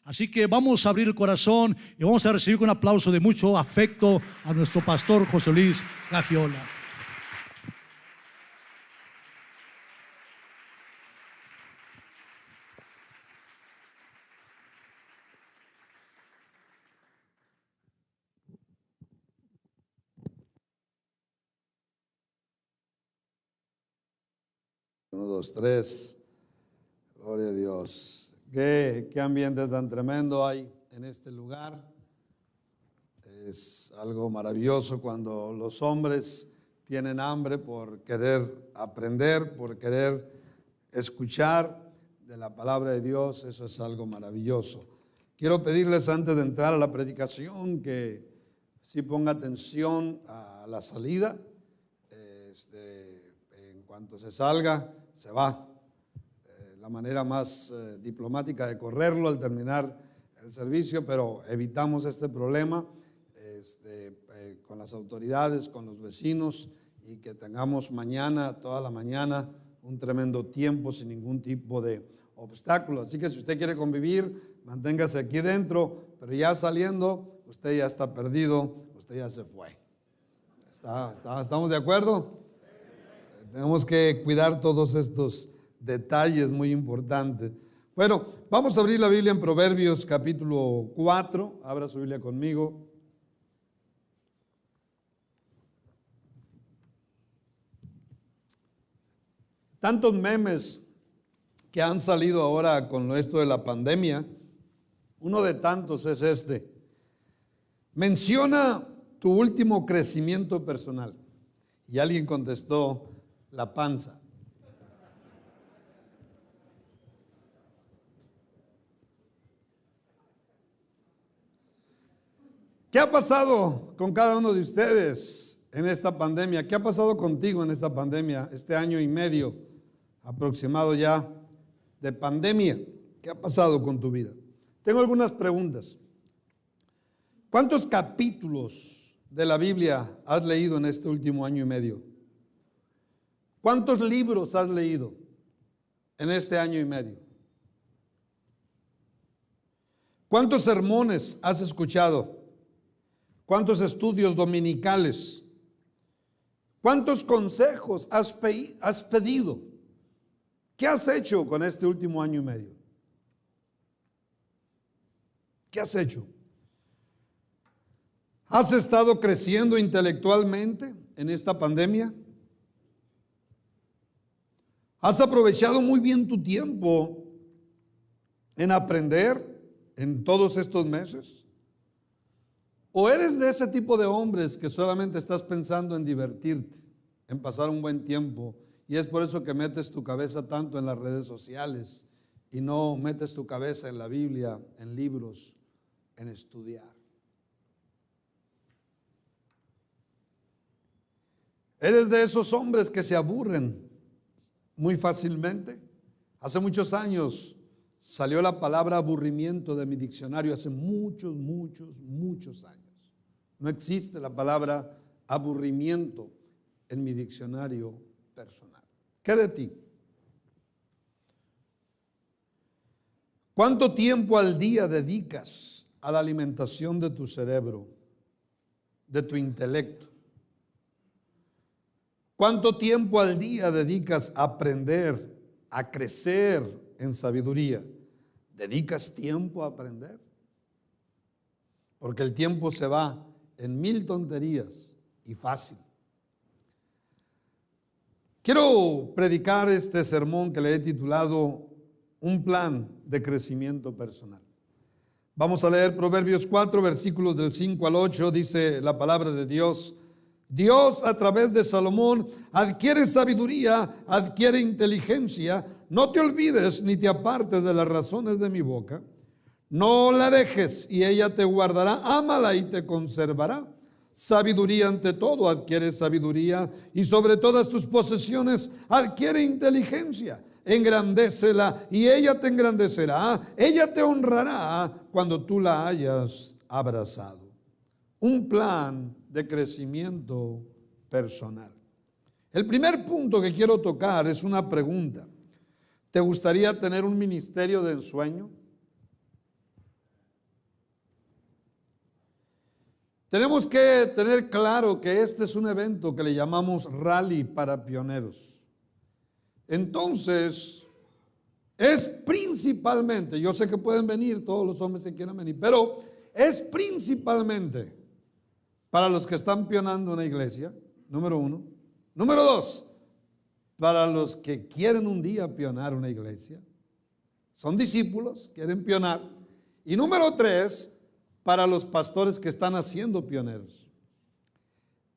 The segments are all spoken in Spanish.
Así que vamos a abrir el corazón y vamos a recibir con un aplauso de mucho afecto a nuestro pastor José Luis Gagiola. Uno, dos, tres. Gloria a Dios. Qué ambiente tan tremendo hay en este lugar. Es algo maravilloso cuando los hombres tienen hambre por querer aprender, por querer escuchar de la palabra de Dios. Eso es algo maravilloso. Quiero pedirles antes de entrar a la predicación que sí ponga atención a la salida. En cuanto se salga, se va. La manera más diplomática de correrlo al terminar el servicio, pero evitamos este problema con las autoridades, con los vecinos, y que tengamos mañana, toda la mañana, un tremendo tiempo sin ningún tipo de obstáculo. Así que si usted quiere convivir, manténgase aquí dentro, pero ya saliendo, usted ya está perdido, usted ya se fue. ¿Estamos de acuerdo? Tenemos que cuidar todos estos detalles muy importantes. Bueno, vamos a abrir la Biblia en Proverbios capítulo 4. Abra su Biblia conmigo. Tantos memes que han salido ahora con esto de la pandemia. Uno de tantos es este. Menciona tu último crecimiento personal. Y alguien contestó: la panza. ¿Qué ha pasado con cada uno de ustedes en esta pandemia? ¿Qué ha pasado contigo en esta pandemia, este año y medio aproximado ya de pandemia? ¿Qué ha pasado con tu vida? Tengo algunas preguntas. ¿Cuántos capítulos de la Biblia has leído en este último año y medio? ¿Cuántos libros has leído en este año y medio? ¿Cuántos sermones has escuchado? ¿Cuántos estudios dominicales? ¿Cuántos consejos has pedido? ¿Qué has hecho con este último año y medio? ¿Qué has hecho? ¿Has estado creciendo intelectualmente en esta pandemia? ¿Has aprovechado muy bien tu tiempo en aprender en todos estos meses? ¿O eres de ese tipo de hombres que solamente estás pensando en divertirte, en pasar un buen tiempo, y es por eso que metes tu cabeza tanto en las redes sociales y no metes tu cabeza en la Biblia, en libros, en estudiar? ¿Eres de esos hombres que se aburren muy fácilmente? Hace muchos años salió la palabra aburrimiento de mi diccionario, hace muchos años. No existe la palabra aburrimiento en mi diccionario personal. ¿Qué de ti? ¿Cuánto tiempo al día dedicas a la alimentación de tu cerebro, de tu intelecto? ¿Cuánto tiempo al día dedicas a aprender, a crecer en sabiduría? ¿Dedicas tiempo a aprender? Porque el tiempo se va en mil tonterías y fácil. Quiero predicar este sermón que le he titulado Un plan de crecimiento personal. Vamos a leer Proverbios 4, versículos del 5 al 8. Dice la palabra de Dios: Dios a través de Salomón adquiere sabiduría, adquiere inteligencia. No te olvides ni te apartes de las razones de mi boca. No la dejes y ella te guardará. Ámala y te conservará. Sabiduría ante todo, adquiere sabiduría, y sobre todas tus posesiones adquiere inteligencia. Engrandécela y ella te engrandecerá. Ella te honrará cuando tú la hayas abrazado. Un plan de crecimiento personal. El primer punto que quiero tocar es una pregunta. ¿Te gustaría tener un ministerio de ensueño? Tenemos que tener claro que este es un evento que le llamamos Rally para Pioneros. Entonces, es principalmente, yo sé que pueden venir todos los hombres que quieran venir, pero es principalmente para los que están pionando una iglesia, número uno. Número dos, para los que quieren un día pionar una iglesia. Son discípulos, quieren pionar. Y número tres, para los pastores que están haciendo pioneros.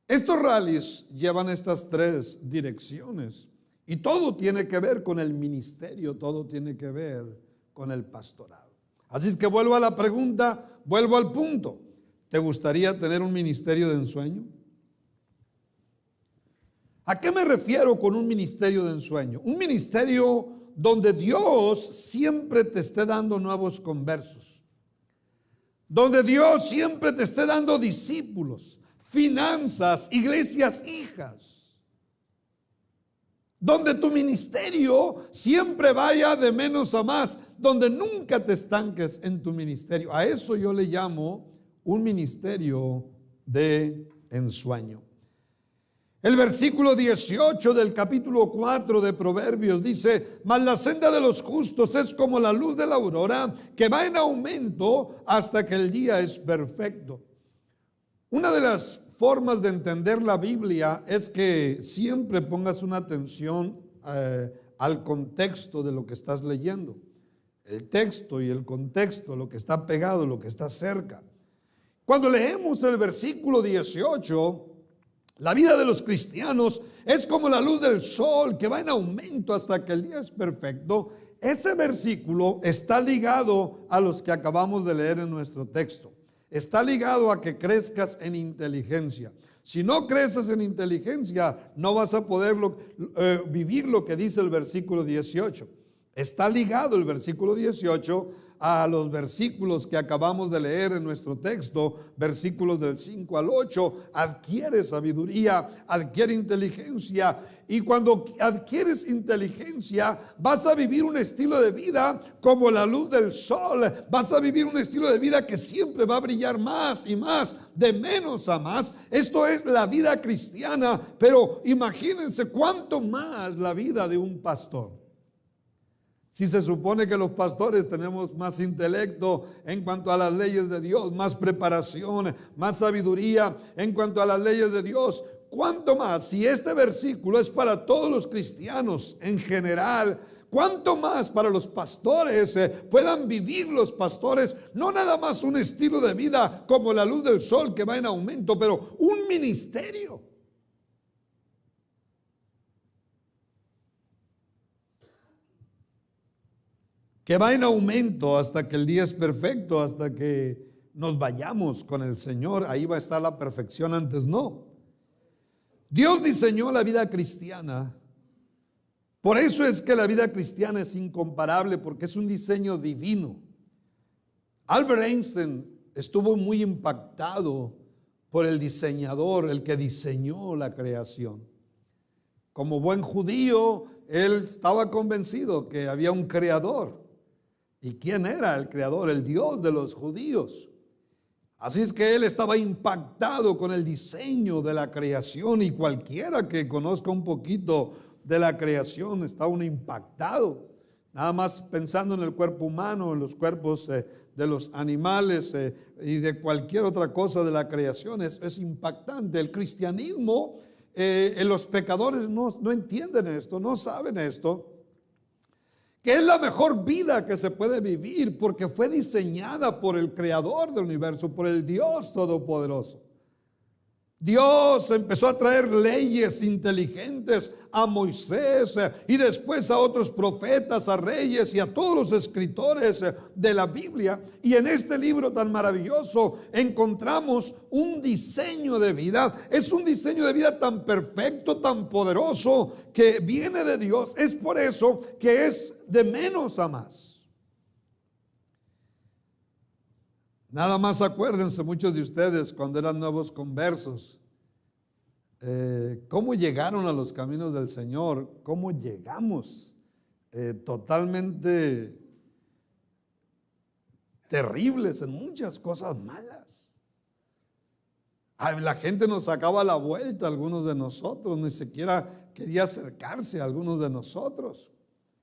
Estos rallies llevan estas tres direcciones y todo tiene que ver con el ministerio, todo tiene que ver con el pastorado. Así es que vuelvo a la pregunta, vuelvo al punto. ¿Te gustaría tener un ministerio de ensueño? ¿A qué me refiero con un ministerio de ensueño? Un ministerio donde Dios siempre te esté dando nuevos conversos, donde Dios siempre te esté dando discípulos, finanzas, iglesias hijas, donde tu ministerio siempre vaya de menos a más, donde nunca te estanques en tu ministerio. A eso yo le llamo un ministerio de ensueño. El versículo 18 del capítulo 4 de Proverbios dice: mas la senda de los justos es como la luz de la aurora, que va en aumento hasta que el día es perfecto. Una de las formas de entender la Biblia es que siempre pongas una atención al contexto de lo que estás leyendo. El texto y el contexto, lo que está pegado, lo que está cerca. Cuando leemos el versículo 18, la vida de los cristianos es como la luz del sol que va en aumento hasta que el día es perfecto. Ese versículo está ligado a los que acabamos de leer en nuestro texto. Está ligado a que crezcas en inteligencia. Si no creces en inteligencia, no vas a poder vivir lo que dice el versículo 18. Está ligado el versículo 18 a los versículos que acabamos de leer en nuestro texto, versículos del 5 al 8, adquiere sabiduría, adquiere inteligencia, y cuando adquieres inteligencia vas a vivir un estilo de vida como la luz del sol, vas a vivir un estilo de vida que siempre va a brillar más y más, de menos a más. Esto es la vida cristiana, pero imagínense cuánto más la vida de un pastor. Si se supone que los pastores tenemos más intelecto en cuanto a las leyes de Dios, más preparación, más sabiduría en cuanto a las leyes de Dios, ¿cuánto más? Si este versículo es para todos los cristianos en general, ¿cuánto más para los pastores puedan vivir los pastores? No nada más un estilo de vida como la luz del sol que va en aumento, pero un ministerio. Que va en aumento hasta que el día es perfecto, hasta que nos vayamos con el Señor. Ahí va a estar la perfección, antes no. Dios diseñó la vida cristiana. Por eso es que la vida cristiana es incomparable, porque es un diseño divino. Albert Einstein estuvo muy impactado por el diseñador, el que diseñó la creación. Como buen judío, él estaba convencido que había un creador. ¿Y quién era el creador? El Dios de los judíos. Así es que él estaba impactado con el diseño de la creación, y cualquiera que conozca un poquito de la creación está uno impactado. Nada más pensando en el cuerpo humano, en los cuerpos de los animales y de cualquier otra cosa de la creación, es impactante. El cristianismo, los pecadores no entienden esto, no saben esto, que es la mejor vida que se puede vivir porque fue diseñada por el creador del universo, por el Dios todopoderoso. Dios empezó a traer leyes inteligentes a Moisés y después a otros profetas, a reyes y a todos los escritores de la Biblia. Y en este libro tan maravilloso encontramos un diseño de vida. Es un diseño de vida tan perfecto, tan poderoso, que viene de Dios. Es por eso que es de menos a más. Nada más acuérdense, muchos de ustedes, cuando eran nuevos conversos, cómo llegaron a los caminos del Señor, cómo llegamos totalmente terribles en muchas cosas malas. La gente nos sacaba la vuelta, algunos de nosotros, ni siquiera quería acercarse a algunos de nosotros.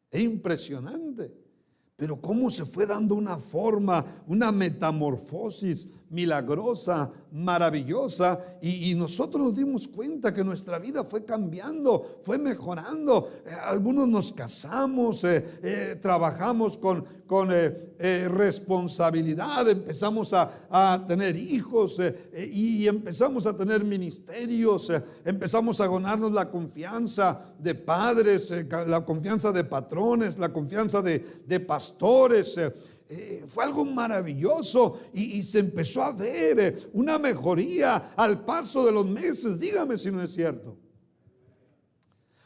Es impresionante. Pero cómo se fue dando una forma, una metamorfosis milagrosa, maravillosa, y nosotros nos dimos cuenta que nuestra vida fue cambiando, fue mejorando. Algunos nos casamos, trabajamos con responsabilidad, empezamos a tener hijos y empezamos a tener ministerios, empezamos a ganarnos la confianza de padres, la confianza de patrones, la confianza de pastores. Fue algo maravilloso y se empezó a ver una mejoría al paso de los meses. Dígame si no es cierto.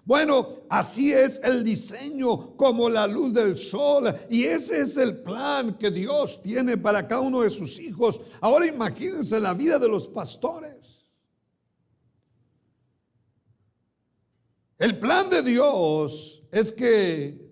Bueno, así es el diseño, como la luz del sol, y ese es el plan que Dios tiene para cada uno de sus hijos. Ahora imagínense la vida de los pastores. El plan de Dios es que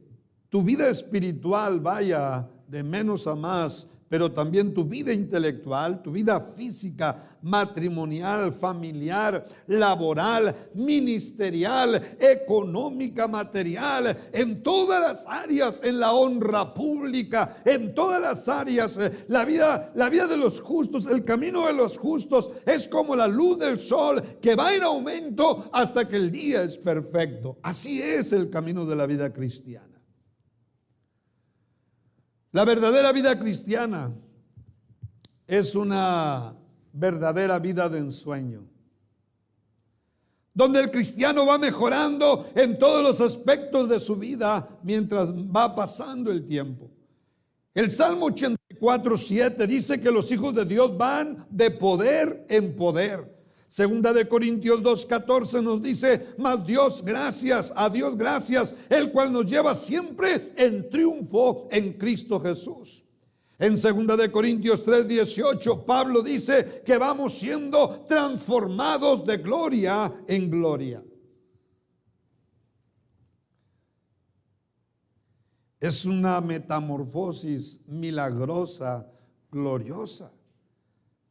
tu vida espiritual vaya de menos a más, pero también tu vida intelectual, tu vida física, matrimonial, familiar, laboral, ministerial, económica, material, en todas las áreas, en la honra pública, en todas las áreas, la vida de los justos, el camino de los justos es como la luz del sol que va en aumento hasta que el día es perfecto. Así es el camino de la vida cristiana. La verdadera vida cristiana es una verdadera vida de ensueño, donde el cristiano va mejorando en todos los aspectos de su vida mientras va pasando el tiempo. El Salmo 84:7 dice que los hijos de Dios van de poder en poder. Segunda de Corintios 2:14 nos dice: mas Dios gracias, a Dios gracias, el cual nos lleva siempre en triunfo en Cristo Jesús. En segunda de Corintios 3:18 Pablo dice que vamos siendo transformados de gloria en gloria. Es una metamorfosis milagrosa, gloriosa.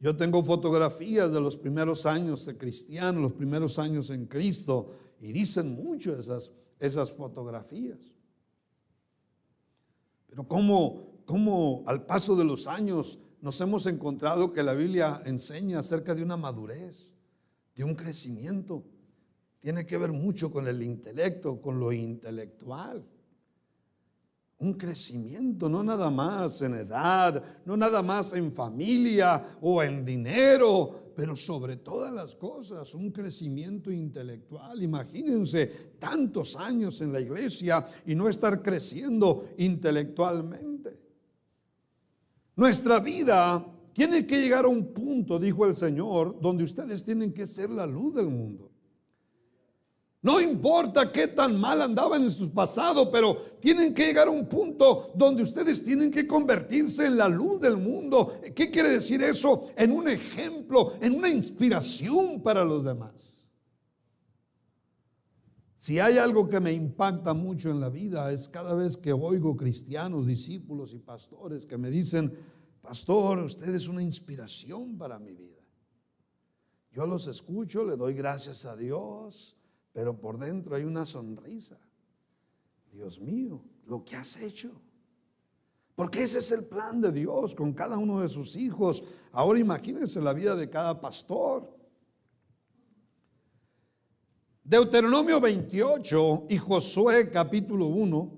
Yo tengo fotografías de los primeros años de cristiano, los primeros años en Cristo, y dicen mucho esas fotografías. Pero cómo al paso de los años nos hemos encontrado que la Biblia enseña acerca de una madurez, de un crecimiento. Tiene que ver mucho con el intelecto, con lo intelectual. Un crecimiento, no nada más en edad, no nada más en familia o en dinero, pero sobre todas las cosas, un crecimiento intelectual. Imagínense tantos años en la iglesia y no estar creciendo intelectualmente. Nuestra vida tiene que llegar a un punto, dijo el Señor, donde ustedes tienen que ser la luz del mundo. No importa qué tan mal andaban en su pasado, pero tienen que llegar a un punto donde ustedes tienen que convertirse en la luz del mundo. ¿Qué quiere decir eso? En un ejemplo, en una inspiración para los demás. Si hay algo que me impacta mucho en la vida es cada vez que oigo cristianos, discípulos y pastores que me dicen: pastor, usted es una inspiración para mi vida. Yo los escucho, le doy gracias a Dios, pero por dentro hay una sonrisa. Dios mío, lo que has hecho. Porque ese es el plan de Dios con cada uno de sus hijos. Ahora imagínense la vida de cada pastor. Deuteronomio 28 y Josué capítulo 1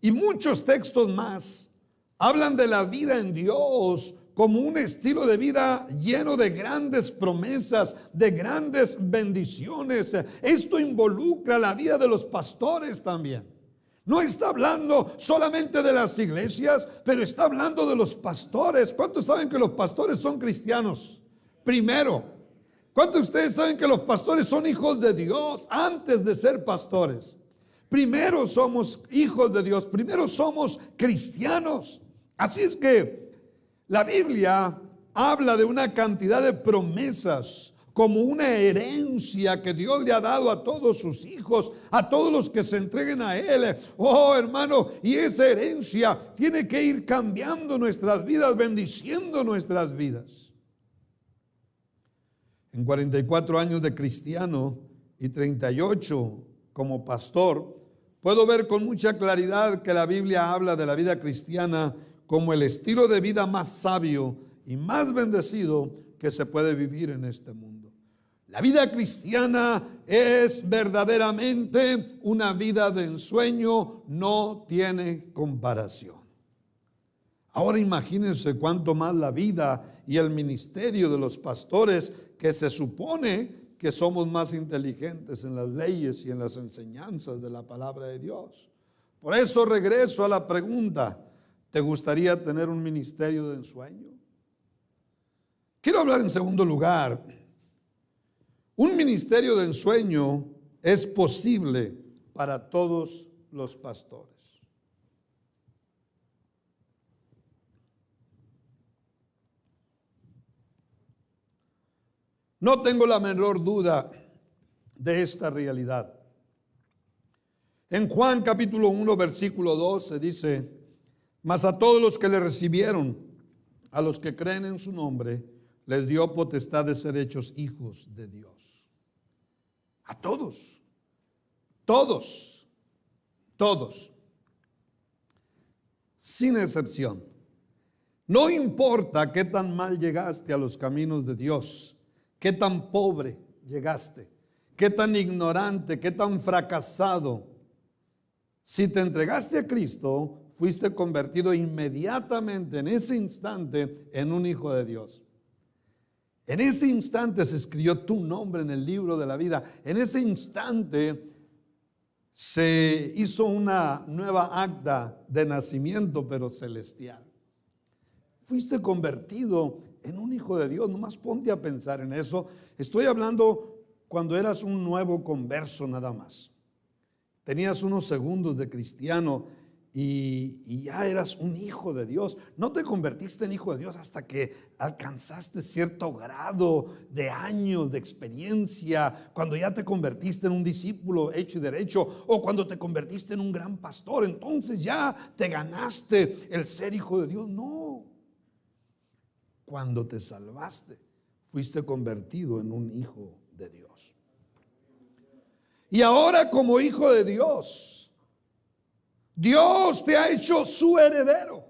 y muchos textos más hablan de la vida en Dios como un estilo de vida lleno de grandes promesas, de grandes bendiciones. Esto involucra la vida de los pastores también. No está hablando solamente de las iglesias, pero está hablando de los pastores. ¿Cuántos saben que los pastores son cristianos? Primero, ¿cuántos de ustedes saben que los pastores son hijos de Dios antes de ser pastores? Primero somos hijos de Dios, primero somos cristianos. Así es que la Biblia habla de una cantidad de promesas como una herencia que Dios le ha dado a todos sus hijos, a todos los que se entreguen a Él. Oh, hermano, y esa herencia tiene que ir cambiando nuestras vidas, bendiciendo nuestras vidas. En 44 años de cristiano y 38 como pastor, puedo ver con mucha claridad que la Biblia habla de la vida cristiana como el estilo de vida más sabio y más bendecido que se puede vivir en este mundo. La vida cristiana es verdaderamente una vida de ensueño, no tiene comparación. Ahora imagínense cuánto más la vida y el ministerio de los pastores, que se supone que somos más inteligentes en las leyes y en las enseñanzas de la palabra de Dios. Por eso regreso a la pregunta: ¿te gustaría tener un ministerio de ensueño? Quiero hablar en segundo lugar. Un ministerio de ensueño es posible para todos los pastores. No tengo la menor duda de esta realidad. En Juan capítulo 1 versículo 12 dice: mas a todos los que le recibieron, a los que creen en su nombre, les dio potestad de ser hechos hijos de Dios. A todos, todos, todos, sin excepción. No importa qué tan mal llegaste a los caminos de Dios, qué tan pobre llegaste, qué tan ignorante, qué tan fracasado. Si te entregaste a Cristo, fuiste convertido inmediatamente, en ese instante, en un hijo de Dios. En ese instante se escribió tu nombre en el libro de la vida. En ese instante se hizo una nueva acta de nacimiento, pero celestial. Fuiste convertido en un hijo de Dios. Nomás ponte a pensar en eso. Estoy hablando cuando eras un nuevo converso nada más. Tenías unos segundos de cristiano y ya eras un hijo de Dios. No te convertiste en hijo de Dios hasta que alcanzaste cierto grado de años de experiencia, cuando ya te convertiste en un discípulo hecho y derecho, o cuando te convertiste en un gran pastor. Entonces ya te ganaste el ser hijo de Dios. No. Cuando te salvaste, fuiste convertido en un hijo de Dios. Y ahora, como hijo de Dios, Dios te ha hecho su heredero.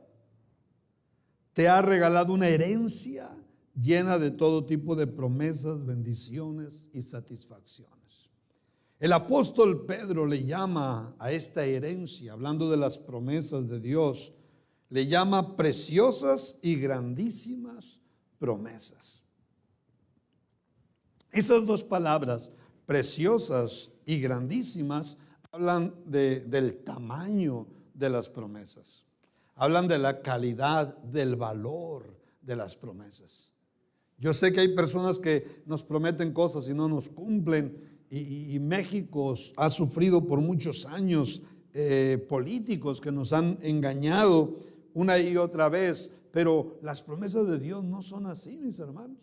Te ha regalado una herencia llena de todo tipo de promesas, bendiciones y satisfacciones. El apóstol Pedro le llama a esta herencia, hablando de las promesas de Dios, le llama preciosas y grandísimas promesas. Esas dos palabras, preciosas y grandísimas, hablan del tamaño de las promesas. Hablan de la calidad, del valor de las promesas. Yo sé que hay personas que nos prometen cosas y no nos cumplen. Y México ha sufrido por muchos años políticos que nos han engañado una y otra vez. Pero las promesas de Dios no son así, mis hermanos.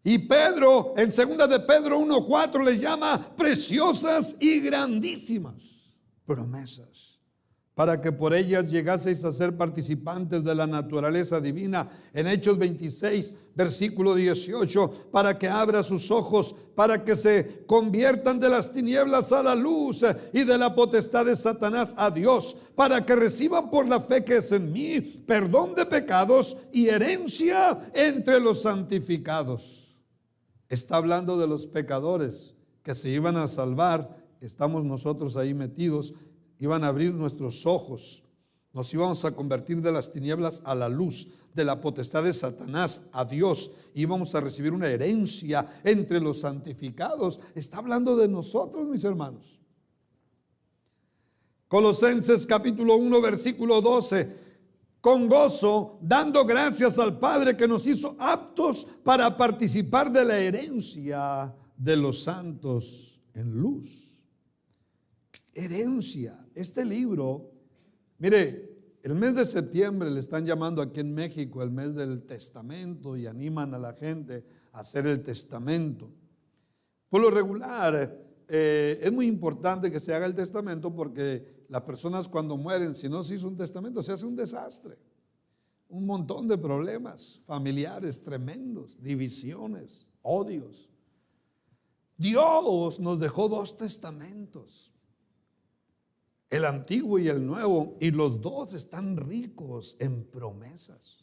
Y Pedro, en 2 de Pedro 1:4, les llama preciosas y grandísimas promesas, para que por ellas llegaseis a ser participantes de la naturaleza divina. En Hechos 26, versículo 18, para que abra sus ojos, para que se conviertan de las tinieblas a la luz y de la potestad de Satanás a Dios, para que reciban por la fe que es en mí perdón de pecados y herencia entre los santificados. Está hablando de los pecadores que se iban a salvar. Estamos nosotros ahí metidos. Iban a abrir nuestros ojos. Nos íbamos a convertir de las tinieblas a la luz, de la potestad de Satanás a Dios. Íbamos a recibir una herencia entre los santificados. Está hablando de nosotros, mis hermanos. Colosenses capítulo 1, versículo 12. Con gozo, dando gracias al Padre que nos hizo aptos para participar de la herencia de los santos en luz. Herencia. Este libro, mire, el mes de septiembre le están llamando aquí en México el mes del testamento y animan a la gente a hacer el testamento. Por lo regular, es muy importante que se haga el testamento porque las personas cuando mueren, si no se hizo un testamento, se hace un desastre. un montón de problemas familiares tremendos, divisiones, odios. Dios nos dejó 2 testamentos, el antiguo y el nuevo, y los 2 están ricos en promesas.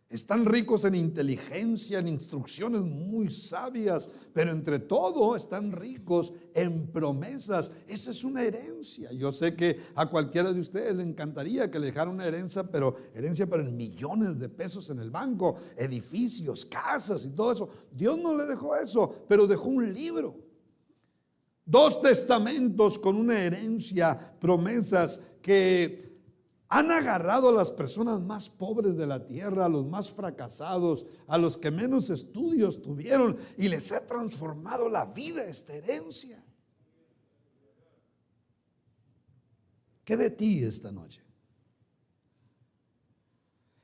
Están ricos en inteligencia, en instrucciones muy sabias, pero entre todo están ricos en promesas. Esa es una herencia. Yo sé que a cualquiera de ustedes le encantaría que le dejara una herencia, pero en millones de pesos en el banco, edificios, casas y todo eso. Dios no le dejó eso, pero dejó un libro. 2 testamentos con una herencia, promesas que han agarrado a las personas más pobres de la tierra, a los más fracasados, a los que menos estudios tuvieron, y les ha transformado la vida esta herencia. ¿Qué de ti esta noche?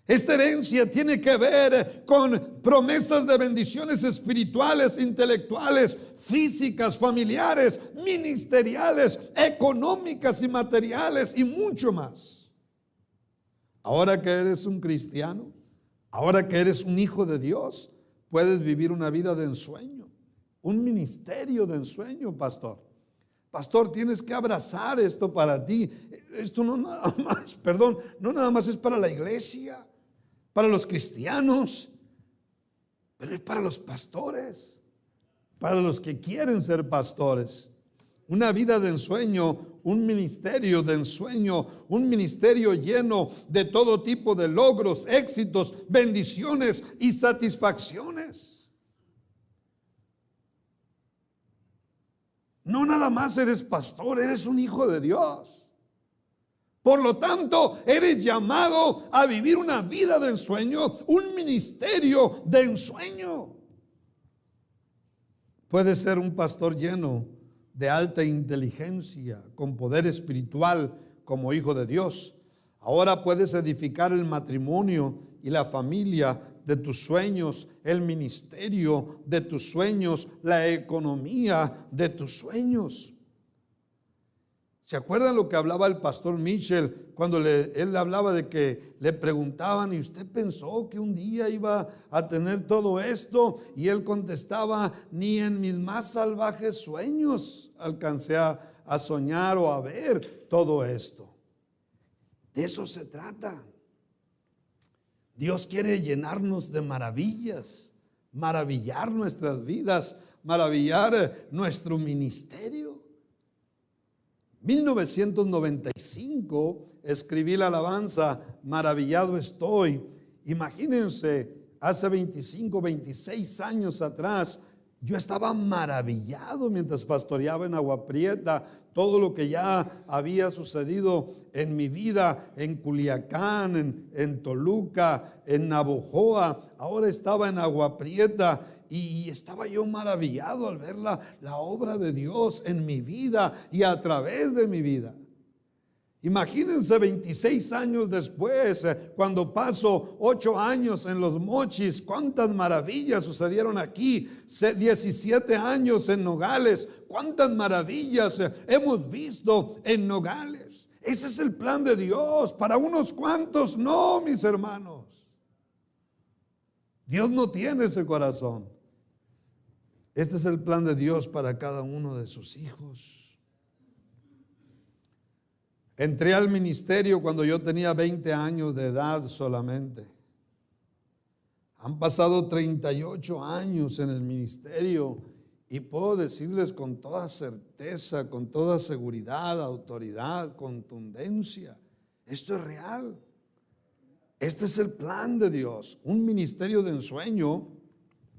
Esta herencia tiene que ver con promesas de bendiciones espirituales, intelectuales, físicas, familiares, ministeriales, económicas y materiales y mucho más. Ahora que eres un cristiano, ahora que eres un hijo de Dios, puedes vivir una vida de ensueño, un ministerio de ensueño, pastor. Pastor, tienes que abrazar esto para ti. Esto no nada más es para la iglesia, para los cristianos, pero es para los pastores, para los que quieren ser pastores. Una vida de ensueño, un ministerio de ensueño, un ministerio lleno de todo tipo de logros, éxitos, bendiciones y satisfacciones. No nada más eres pastor, eres un hijo de Dios. Por lo tanto, eres llamado a vivir una vida de ensueño, un ministerio de ensueño. Puedes ser un pastor lleno de alta inteligencia, con poder espiritual como hijo de Dios. Ahora puedes edificar el matrimonio y la familia de tus sueños, el ministerio de tus sueños, la economía de tus sueños. ¿Se acuerdan lo que hablaba el pastor Mitchell cuando él hablaba de que le preguntaban, ¿y usted pensó que un día iba a tener todo esto? Y él contestaba, ni en mis más salvajes sueños alcancé a soñar o a ver todo esto. De eso se trata. Dios quiere llenarnos de maravillas, maravillar nuestras vidas, maravillar nuestro ministerio. 1995 escribí la alabanza Maravillado estoy. Imagínense, hace 25, 26 años atrás, yo estaba maravillado mientras pastoreaba en Agua Prieta, todo lo que ya había sucedido en mi vida, en Culiacán, en Toluca, en Navojoa. Ahora estaba en Agua Prieta y estaba yo maravillado al ver la obra de Dios en mi vida y a través de mi vida. Imagínense 26 años después, cuando paso 8 años en Los Mochis, cuántas maravillas sucedieron aquí. 17 años en Nogales, cuántas maravillas hemos visto en Nogales. Ese es el plan de Dios, para unos cuantos no, mis hermanos. Dios no tiene ese corazón. Este es el plan de Dios para cada uno de sus hijos. Entré al ministerio cuando yo tenía 20 años de edad solamente. Han pasado 38 años en el ministerio y puedo decirles con toda certeza, con toda seguridad, autoridad, contundencia, esto es real. Este es el plan de Dios. Un ministerio de ensueño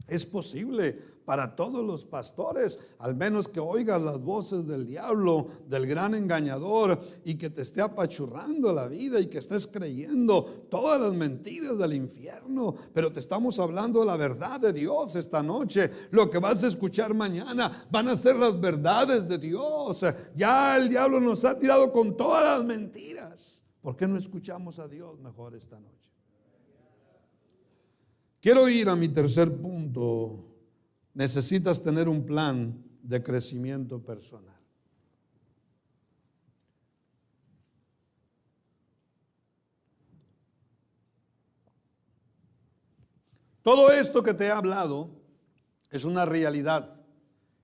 es posible para todos los pastores, al menos que oigas las voces del diablo, del gran engañador, y que te esté apachurrando la vida y que estés creyendo todas las mentiras del infierno. Pero te estamos hablando de la verdad de Dios esta noche. Lo que vas a escuchar mañana van a ser las verdades de Dios. Ya el diablo nos ha tirado con todas las mentiras. ¿Por qué no escuchamos a Dios mejor esta noche? Quiero ir a mi tercer punto. Necesitas tener un plan de crecimiento personal. Todo esto que te he hablado es una realidad.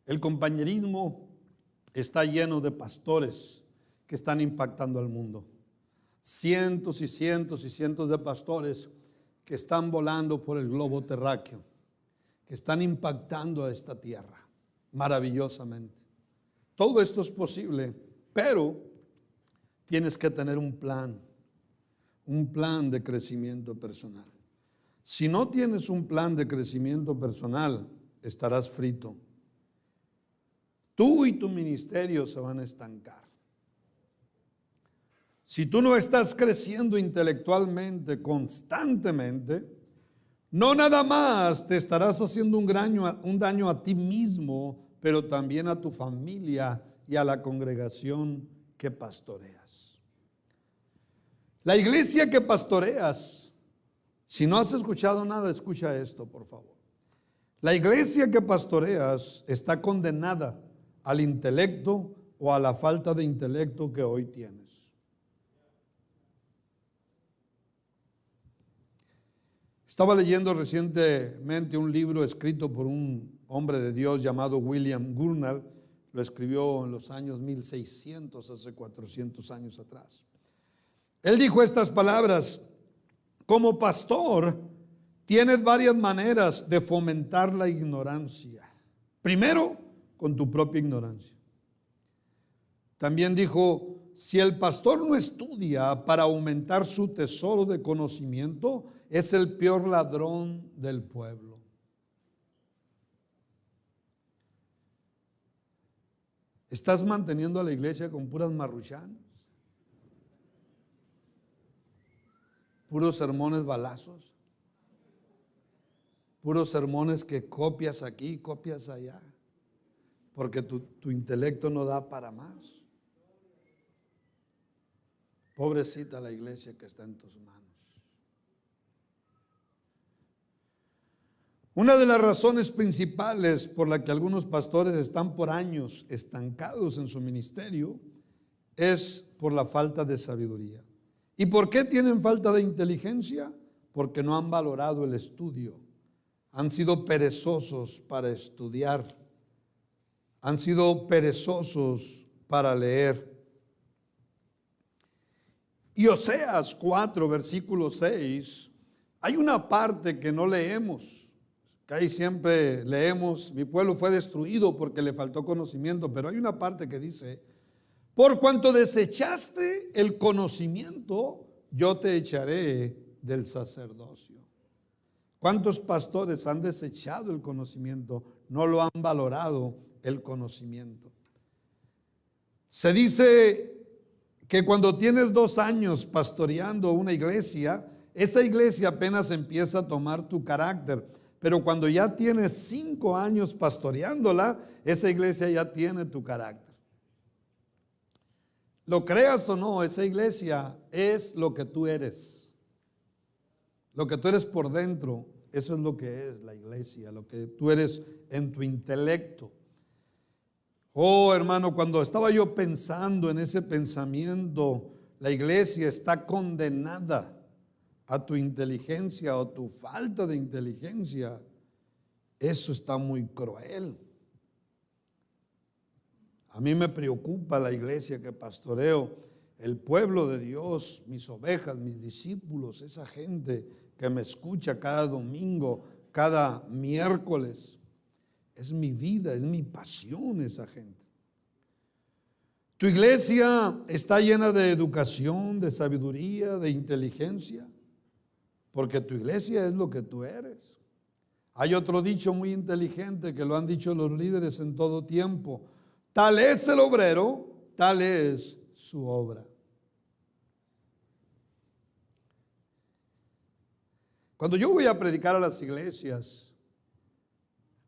El compañerismo está lleno de pastores que están impactando al mundo. Cientos y cientos y cientos de pastores que están volando por el globo terráqueo, que están impactando a esta tierra maravillosamente. Todo esto es posible, pero tienes que tener un plan de crecimiento personal. Si no tienes un plan de crecimiento personal, estarás frito. Tú y tu ministerio se van a estancar. Si tú no estás creciendo intelectualmente constantemente, no nada más te estarás haciendo un daño a ti mismo, pero también a tu familia y a la congregación que pastoreas. La iglesia que pastoreas, si no has escuchado nada, escucha esto, por favor. La iglesia que pastoreas está condenada al intelecto o a la falta de intelecto que hoy tienes. Estaba leyendo recientemente un libro escrito por un hombre de Dios llamado William Gurnall. Lo escribió en los años 1600, hace 400 años atrás. Él dijo estas palabras: como pastor, tienes varias maneras de fomentar la ignorancia. Primero, con tu propia ignorancia. También dijo: si el pastor no estudia para aumentar su tesoro de conocimiento, es el peor ladrón del pueblo. ¿Estás manteniendo a la iglesia con puras marruchanas? Puros sermones balazos. Puros sermones que copias aquí, copias allá. Porque tu intelecto no da para más. Pobrecita la iglesia que está en tus manos. Una de las razones principales por la que algunos pastores están por años estancados en su ministerio es por la falta de sabiduría. ¿Y por qué tienen falta de inteligencia? Porque no han valorado el estudio. Han sido perezosos para estudiar. Han sido perezosos para leer. Y Oseas 4, versículo 6, hay una parte que no leemos. Que ahí siempre leemos: mi pueblo fue destruido porque le faltó conocimiento. Pero hay una parte que dice: por cuanto desechaste el conocimiento, yo te echaré del sacerdocio. ¿Cuántos pastores han desechado el conocimiento? No lo han valorado el conocimiento. Se dice que cuando tienes 2 años pastoreando una iglesia, esa iglesia apenas empieza a tomar tu carácter. Pero cuando ya tienes 5 años pastoreándola, esa iglesia ya tiene tu carácter. Lo creas o no, esa iglesia es lo que tú eres. Lo que tú eres por dentro, eso es lo que es la iglesia, lo que tú eres en tu intelecto. Oh, hermano, cuando estaba yo pensando en ese pensamiento, la iglesia está condenada a tu inteligencia o tu falta de inteligencia. Eso está muy cruel. A mí me preocupa la iglesia que pastoreo, el pueblo de Dios, mis ovejas, mis discípulos, esa gente que me escucha cada domingo, cada miércoles. Es mi vida, es mi pasión esa gente. Tu iglesia está llena de educación, de sabiduría, de inteligencia, porque tu iglesia es lo que tú eres. Hay otro dicho muy inteligente que lo han dicho los líderes en todo tiempo: tal es el obrero, tal es su obra. Cuando yo voy a predicar a las iglesias,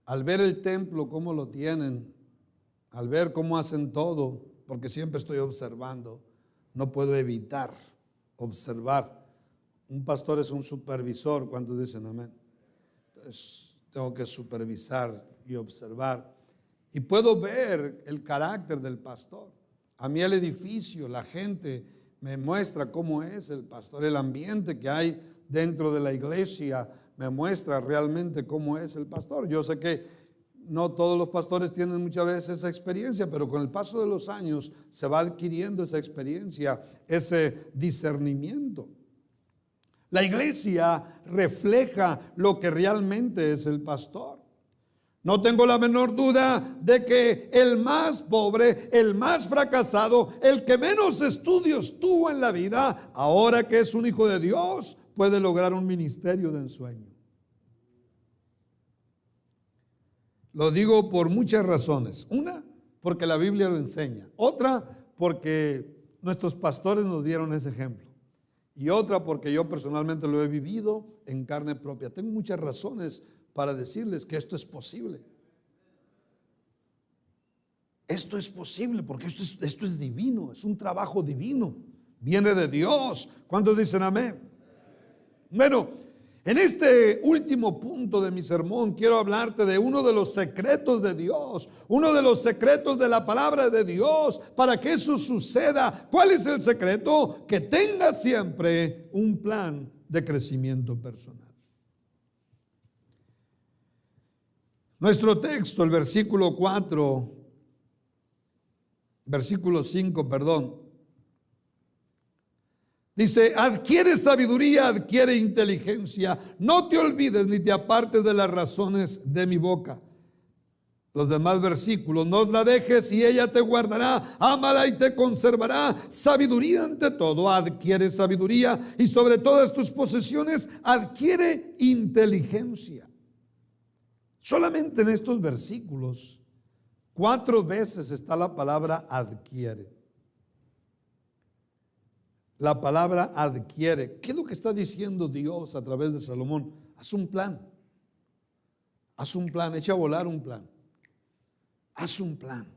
al ver el templo, cómo lo tienen, al ver cómo hacen todo, porque siempre estoy observando, no puedo evitar observar. Un pastor es un supervisor, ¿cuántos dicen amén? Entonces tengo que supervisar y observar. Y puedo ver el carácter del pastor. A mí el edificio, la gente me muestra cómo es el pastor, el ambiente que hay dentro de la iglesia me muestra realmente cómo es el pastor. Yo sé que no todos los pastores tienen muchas veces esa experiencia, pero con el paso de los años se va adquiriendo esa experiencia, ese discernimiento. La iglesia refleja lo que realmente es el pastor. No tengo la menor duda de que el más pobre, el más fracasado, el que menos estudios tuvo en la vida, ahora que es un hijo de Dios, puede lograr un ministerio de ensueño. Lo digo por muchas razones. Una, porque la Biblia lo enseña. Otra, porque nuestros pastores nos dieron ese ejemplo. Y otra, porque yo personalmente lo he vivido en carne propia. Tengo muchas razones para decirles que esto es posible. Esto es posible porque esto es divino, es un trabajo divino. Viene de Dios. ¿Cuántos dicen amén? Bueno, en este último punto de mi sermón quiero hablarte de uno de los secretos de Dios, uno de los secretos de la palabra de Dios para que eso suceda. ¿Cuál es el secreto? Que tenga siempre un plan de crecimiento personal. Nuestro texto, el versículo 5, dice: adquiere sabiduría, adquiere inteligencia, no te olvides ni te apartes de las razones de mi boca. Los demás versículos: no la dejes y ella te guardará, ámala y te conservará. Sabiduría ante todo, adquiere sabiduría, y sobre todas tus posesiones adquiere inteligencia. Solamente en estos versículos 4 veces está la palabra adquiere. La palabra adquiere. ¿Qué es lo que está diciendo Dios a través de Salomón? Haz un plan. Haz un plan, echa a volar un plan. Haz un plan.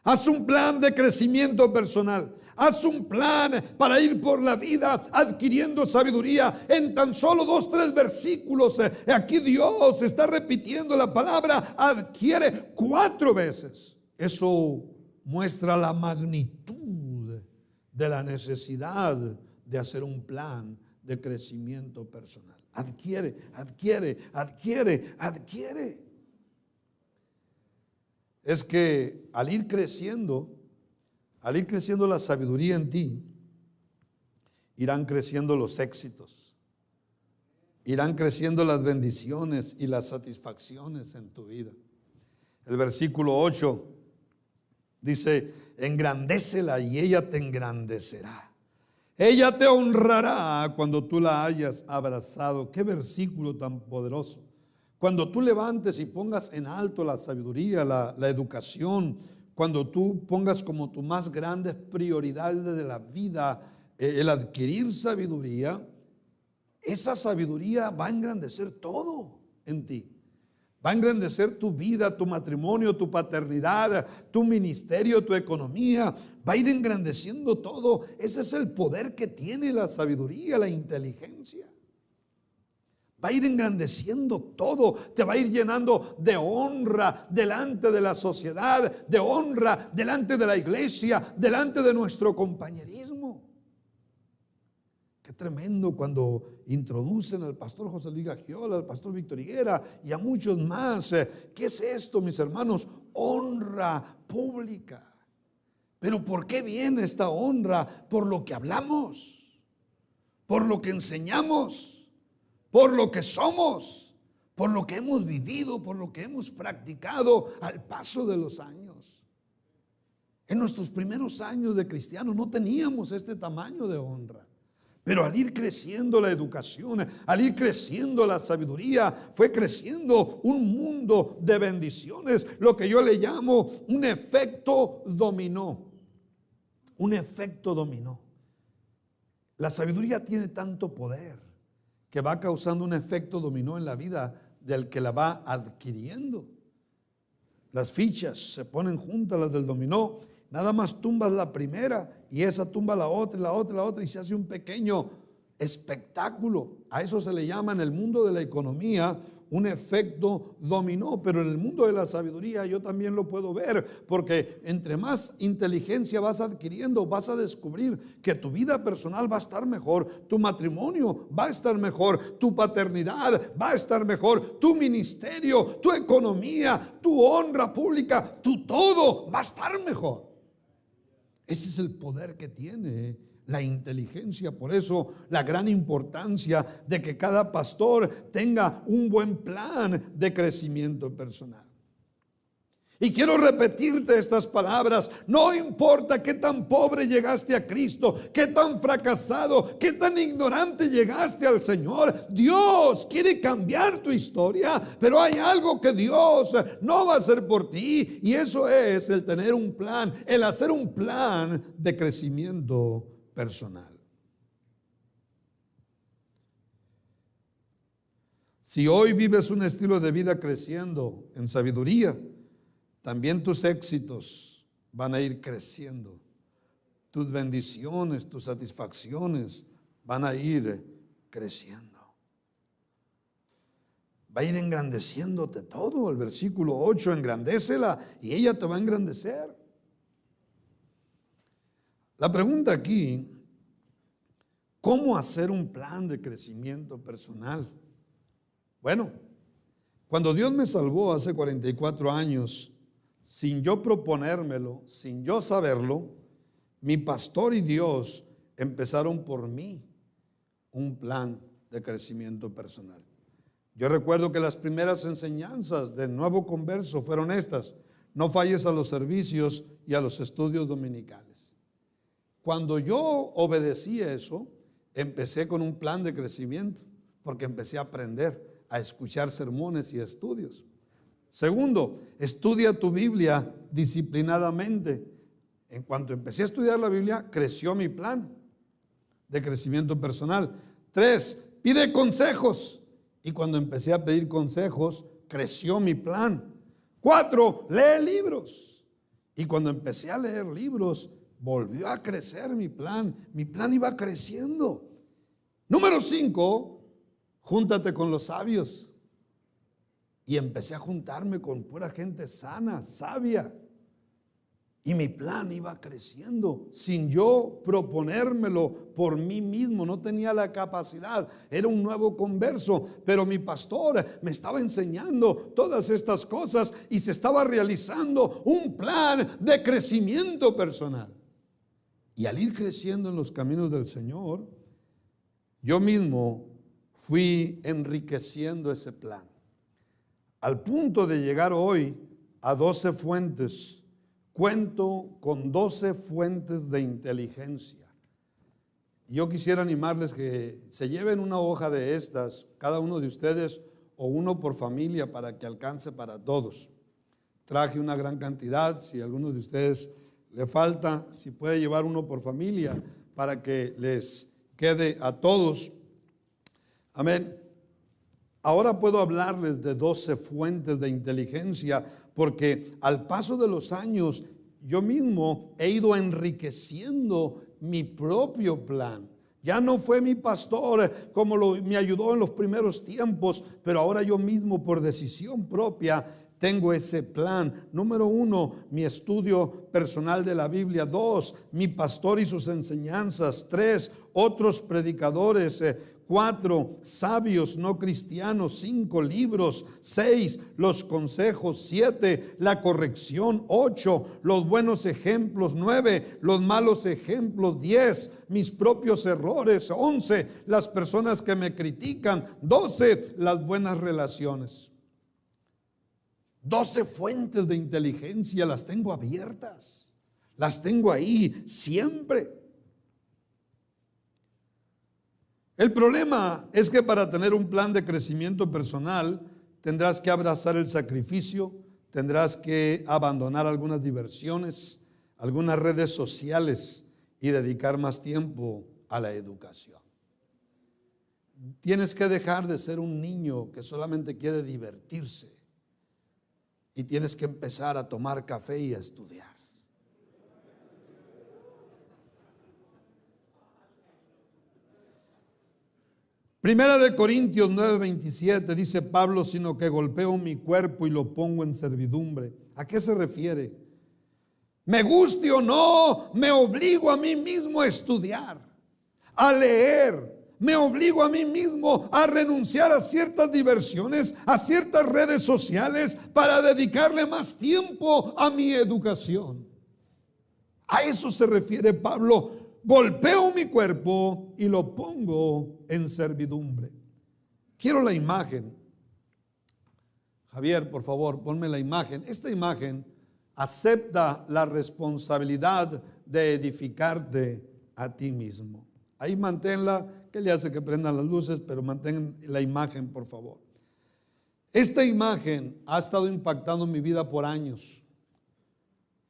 Haz un plan de crecimiento personal. Haz un plan para ir por la vida adquiriendo sabiduría. En tan solo 2, 3 versículos, aquí Dios está repitiendo la palabra adquiere 4 veces. Eso muestra la magnitud de la necesidad de hacer un plan de crecimiento personal. Adquiere, adquiere, adquiere, adquiere. Es que al ir creciendo la sabiduría en ti, irán creciendo los éxitos, irán creciendo las bendiciones y las satisfacciones en tu vida. El versículo 8 dice: engrandécela y ella te engrandecerá. Ella te honrará cuando tú la hayas abrazado. Qué versículo tan poderoso. Cuando tú levantes y pongas en alto la sabiduría, la educación, cuando tú pongas como tus más grandes prioridades de la vida el adquirir sabiduría, esa sabiduría va a engrandecer todo en ti. Va a engrandecer tu vida, tu matrimonio, tu paternidad, tu ministerio, tu economía. Va a ir engrandeciendo todo. Ese es el poder que tiene la sabiduría, la inteligencia. Va a ir engrandeciendo todo, te va a ir llenando de honra delante de la sociedad, de honra delante de la iglesia, delante de nuestro compañerismo. Qué tremendo cuando introducen al pastor José Luis Gagiola, al pastor Víctor Higuera y a muchos más. ¿Qué es esto, mis hermanos? Honra pública. Pero ¿por qué viene esta honra? Por lo que hablamos, por lo que enseñamos, por lo que somos, por lo que hemos vivido, por lo que hemos practicado al paso de los años. En nuestros primeros años de cristianos no teníamos este tamaño de honra. Pero al ir creciendo la educación, al ir creciendo la sabiduría, fue creciendo un mundo de bendiciones, lo que yo le llamo un efecto dominó. Un efecto dominó. La sabiduría tiene tanto poder que va causando un efecto dominó en la vida del que la va adquiriendo. Las fichas se ponen juntas, las del dominó. Nada más tumbas la primera y esa tumba la otra, y la otra, y la otra, y se hace un pequeño espectáculo. A eso se le llama en el mundo de la economía un efecto dominó. Pero en el mundo de la sabiduría yo también lo puedo ver, porque entre más inteligencia vas adquiriendo, vas a descubrir que tu vida personal va a estar mejor, tu matrimonio va a estar mejor, tu paternidad va a estar mejor, tu ministerio, tu economía, tu honra pública, tu todo va a estar mejor. Ese es el poder que tiene la inteligencia. Por eso la gran importancia de que cada pastor tenga un buen plan de crecimiento personal. Y quiero repetirte estas palabras: no importa qué tan pobre llegaste a Cristo, qué tan fracasado, qué tan ignorante llegaste al Señor, Dios quiere cambiar tu historia, pero hay algo que Dios no va a hacer por ti, y eso es el tener un plan, el hacer un plan de crecimiento personal. Si hoy vives un estilo de vida creciendo en sabiduría, también tus éxitos van a ir creciendo. Tus bendiciones, tus satisfacciones van a ir creciendo. Va a ir engrandeciéndote todo. El versículo 8: engrandécela y ella te va a engrandecer. La pregunta aquí: ¿cómo hacer un plan de crecimiento personal? Bueno, cuando Dios me salvó hace 44 años, sin yo proponérmelo, sin yo saberlo, mi pastor y Dios empezaron por mí un plan de crecimiento personal. Yo recuerdo que las primeras enseñanzas del nuevo converso fueron estas: no falles a los servicios y a los estudios dominicales. Cuando yo obedecí eso, empecé con un plan de crecimiento, porque empecé a aprender a escuchar sermones y estudios. Segundo, estudia tu Biblia disciplinadamente. En cuanto empecé a estudiar la Biblia, creció mi plan de crecimiento personal. 3, pide consejos. Y cuando empecé a pedir consejos, creció mi plan. 4, lee libros. Y cuando empecé a leer libros, volvió a crecer mi plan. Mi plan iba creciendo. Número 5, júntate con los sabios. Y empecé a juntarme con pura gente sana, sabia. Y mi plan iba creciendo sin yo proponérmelo por mí mismo. No tenía la capacidad. Era un nuevo converso, pero mi pastor me estaba enseñando todas estas cosas y se estaba realizando un plan de crecimiento personal. Y al ir creciendo en los caminos del Señor, yo mismo fui enriqueciendo ese plan, al punto de llegar hoy a 12 fuentes. Cuento con 12 fuentes de inteligencia. Yo quisiera animarles que se lleven una hoja de estas, cada uno de ustedes, o uno por familia, para que alcance para todos. Traje una gran cantidad. Si a alguno de ustedes le falta, si puede llevar uno por familia, para que les quede a todos. Amén. Ahora puedo hablarles de 12 fuentes de inteligencia, porque al paso de los años yo mismo he ido enriqueciendo mi propio plan. Ya no fue mi pastor como me ayudó en los primeros tiempos, pero ahora yo mismo, por decisión propia, tengo ese plan. Número 1, mi estudio personal de la Biblia. 2, mi pastor y sus enseñanzas. 3, otros predicadores. 4, sabios no cristianos. 5, libros. 6, los consejos. 7, la corrección. 8, los buenos ejemplos. 9, los malos ejemplos. 10, mis propios errores. 11, las personas que me critican. 12, las buenas relaciones. 12 fuentes de inteligencia las tengo abiertas, las tengo ahí siempre. El problema es que para tener un plan de crecimiento personal tendrás que abrazar el sacrificio, tendrás que abandonar algunas diversiones, algunas redes sociales y dedicar más tiempo a la educación. Tienes que dejar de ser un niño que solamente quiere divertirse. Y tienes que empezar a tomar café y a estudiar. Primera de Corintios 9:27 dice Pablo, sino que golpeo mi cuerpo y lo pongo en servidumbre. ¿A qué se refiere? Me guste o no, me obligo a mí mismo a estudiar, a leer. Me obligo a mí mismo a renunciar a ciertas diversiones, a ciertas redes sociales para dedicarle más tiempo a mi educación. A eso se refiere Pablo. Golpeo mi cuerpo y lo pongo en servidumbre. Quiero la imagen. Javier, por favor, ponme la imagen. Esta imagen acepta la responsabilidad de edificarte a ti mismo. Ahí manténla, que le hace que prendan las luces, pero mantén la imagen, por favor. Esta imagen ha estado impactando mi vida por años.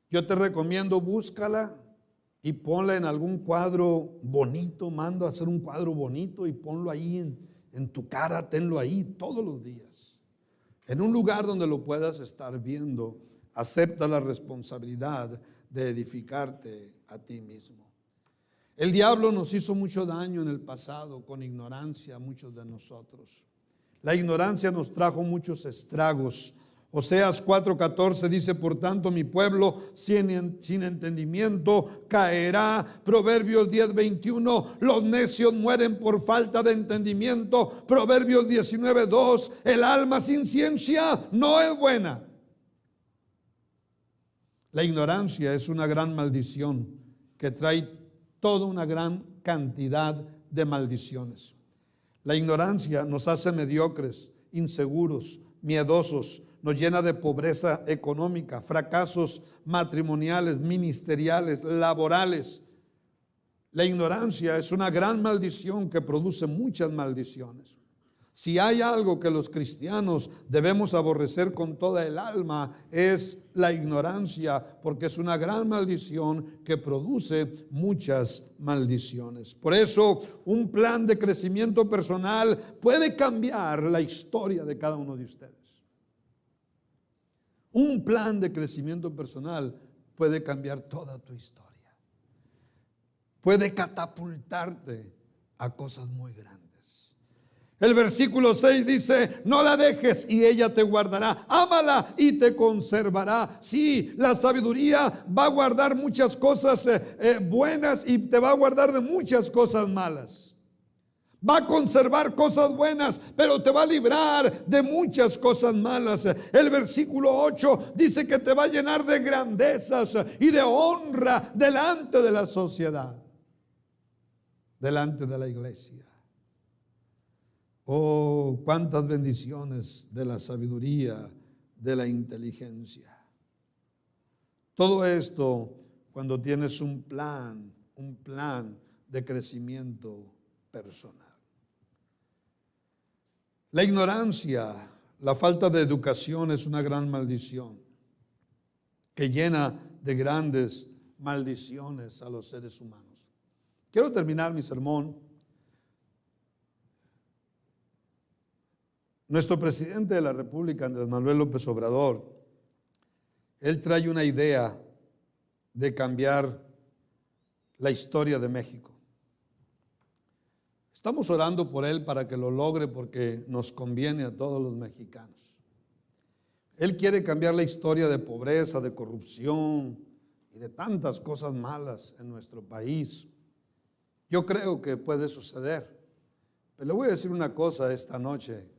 Yo te recomiendo, búscala y ponla en algún cuadro bonito. Mando a hacer un cuadro bonito y ponlo ahí en tu cara, tenlo ahí todos los días. En un lugar donde lo puedas estar viendo. Acepta la responsabilidad de edificarte a ti mismo. El diablo nos hizo mucho daño en el pasado con ignorancia, muchos de nosotros. La ignorancia nos trajo muchos estragos. Oseas 4:14 dice, por tanto mi pueblo sin entendimiento caerá. Proverbios 10:21, los necios mueren por falta de entendimiento. Proverbios 19:2, el alma sin ciencia no es buena. La ignorancia es una gran maldición que trae toda una gran cantidad de maldiciones. La ignorancia nos hace mediocres, inseguros, miedosos, nos llena de pobreza económica, fracasos matrimoniales, ministeriales, laborales. La ignorancia es una gran maldición que produce muchas maldiciones. Si hay algo que los cristianos debemos aborrecer con toda el alma es la ignorancia, porque es una gran maldición que produce muchas maldiciones. Por eso, un plan de crecimiento personal puede cambiar la historia de cada uno de ustedes. Un plan de crecimiento personal puede cambiar toda tu historia. Puede catapultarte a cosas muy grandes. El versículo 6 dice, no la dejes y ella te guardará, ámala y te conservará. Sí, la sabiduría va a guardar muchas cosas buenas y te va a guardar de muchas cosas malas. Va a conservar cosas buenas, pero te va a librar de muchas cosas malas. El versículo 8 dice que te va a llenar de grandezas y de honra delante de la sociedad, delante de la iglesia. Oh, cuántas bendiciones de la sabiduría, de la inteligencia. Todo esto cuando tienes un plan de crecimiento personal. La ignorancia, la falta de educación es una gran maldición que llena de grandes maldiciones a los seres humanos. Quiero terminar mi sermón. Nuestro presidente de la República, Andrés Manuel López Obrador, él trae una idea de cambiar la historia de México. Estamos orando por él para que lo logre porque nos conviene a todos los mexicanos. Él quiere cambiar la historia de pobreza, de corrupción y de tantas cosas malas en nuestro país. Yo creo que puede suceder, pero le voy a decir una cosa esta noche.